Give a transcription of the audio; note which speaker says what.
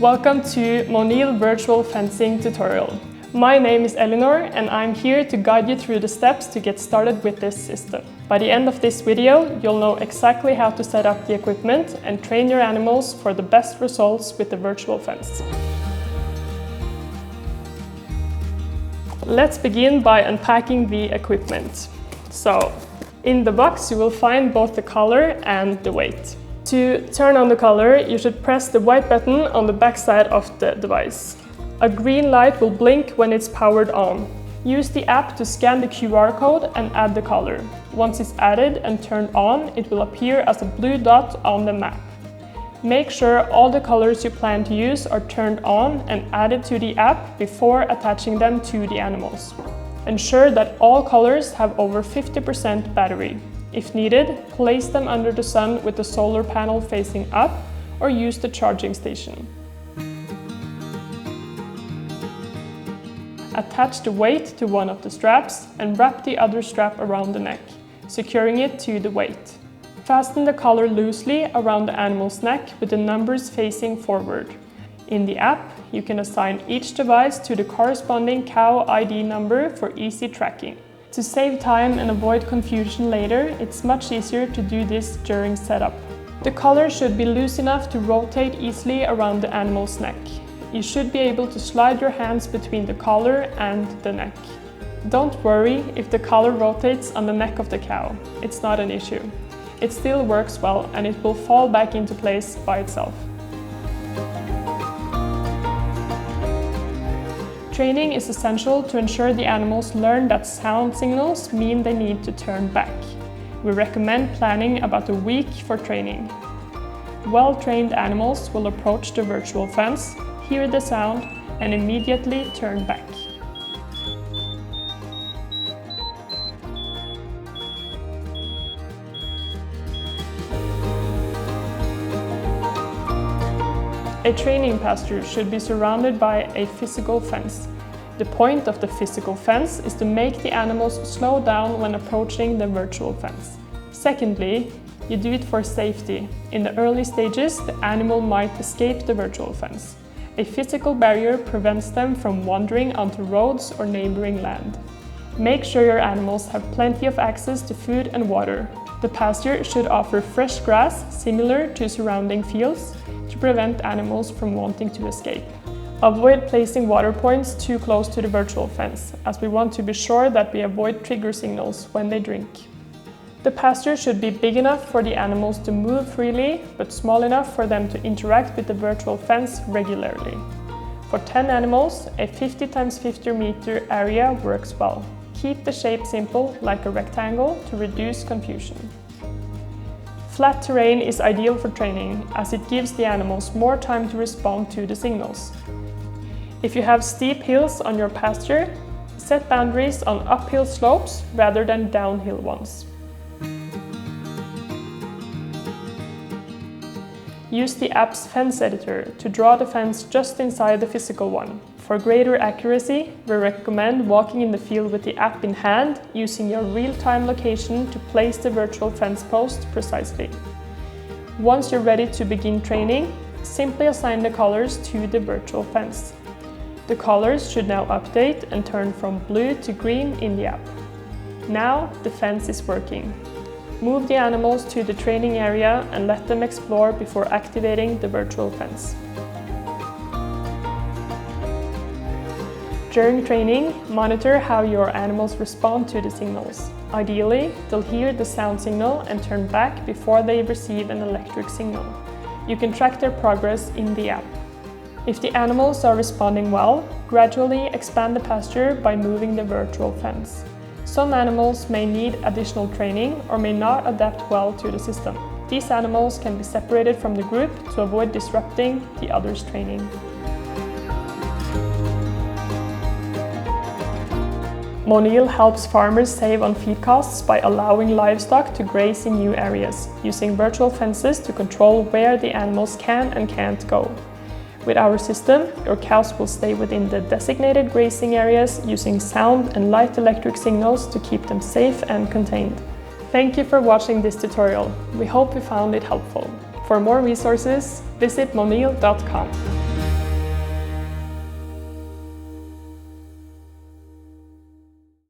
Speaker 1: Welcome to Monil virtual fencing tutorial. My name is Eleanor and I'm here to guide you through the steps to get started with this system. By the end of this video, you'll know exactly how to set up the equipment and train your animals for the best results with the virtual fence. Let's begin by unpacking the equipment. So, in the box you will find both the collar and the weight. To turn on the collar, you should press the white button on the back side of the device. A green light will blink when it's powered on. Use the app to scan the QR code and add the collar. Once it's added and turned on, it will appear as a blue dot on the map. Make sure all the colors you plan to use are turned on and added to the app before attaching them to the animals. Ensure that all colors have over 50% battery. If needed, place them under the sun with the solar panel facing up or use the charging station. Attach the weight to one of the straps and wrap the other strap around the neck, securing it to the weight. Fasten the collar loosely around the animal's neck with the numbers facing forward. In the app, you can assign each device to the corresponding cow ID number for easy tracking. To save time and avoid confusion later, it's much easier to do this during setup. The collar should be loose enough to rotate easily around the animal's neck. You should be able to slide your hands between the collar and the neck. Don't worry if the collar rotates on the neck of the cow. It's not an issue. It still works well and it will fall back into place by itself. Training is essential to ensure the animals learn that sound signals mean they need to turn back. We recommend planning about a week for training. Well-trained animals will approach the virtual fence, hear the sound, and immediately turn back. A training pasture should be surrounded by a physical fence. The point of the physical fence is to make the animals slow down when approaching the virtual fence. Secondly, you do it for safety. In the early stages, the animal might escape the virtual fence. A physical barrier prevents them from wandering onto roads or neighboring land. Make sure your animals have plenty of access to food and water. The pasture should offer fresh grass similar to surrounding fields to prevent animals from wanting to escape. Avoid placing water points too close to the virtual fence, as we want to be sure that we avoid trigger signals when they drink. The pasture should be big enough for the animals to move freely, but small enough for them to interact with the virtual fence regularly. For 10 animals, a 50 x 50 meter area works well. Keep the shape simple, like a rectangle, to reduce confusion. Flat terrain is ideal for training, as it gives the animals more time to respond to the signals. If you have steep hills on your pasture, set boundaries on uphill slopes rather than downhill ones. Use the app's fence editor to draw the fence just inside the physical one. For greater accuracy, we recommend walking in the field with the app in hand, using your real-time location to place the virtual fence post precisely. Once you're ready to begin training, simply assign the collars to the virtual fence. The collars should now update and turn from blue to green in the app. Now the fence is working. Move the animals to the training area and let them explore before activating the virtual fence. During training, monitor how your animals respond to the signals. Ideally, they'll hear the sound signal and turn back before they receive an electric signal. You can track their progress in the app. If the animals are responding well, gradually expand the pasture by moving the virtual fence. Some animals may need additional training or may not adapt well to the system. These animals can be separated from the group to avoid disrupting the others' training. Monil helps farmers save on feed costs by allowing livestock to graze in new areas, using virtual fences to control where the animals can and can't go. With our system, your cows will stay within the designated grazing areas using sound and light electric signals to keep them safe and contained. Thank you for watching this tutorial. We hope you found it helpful. For more resources, visit monil.com.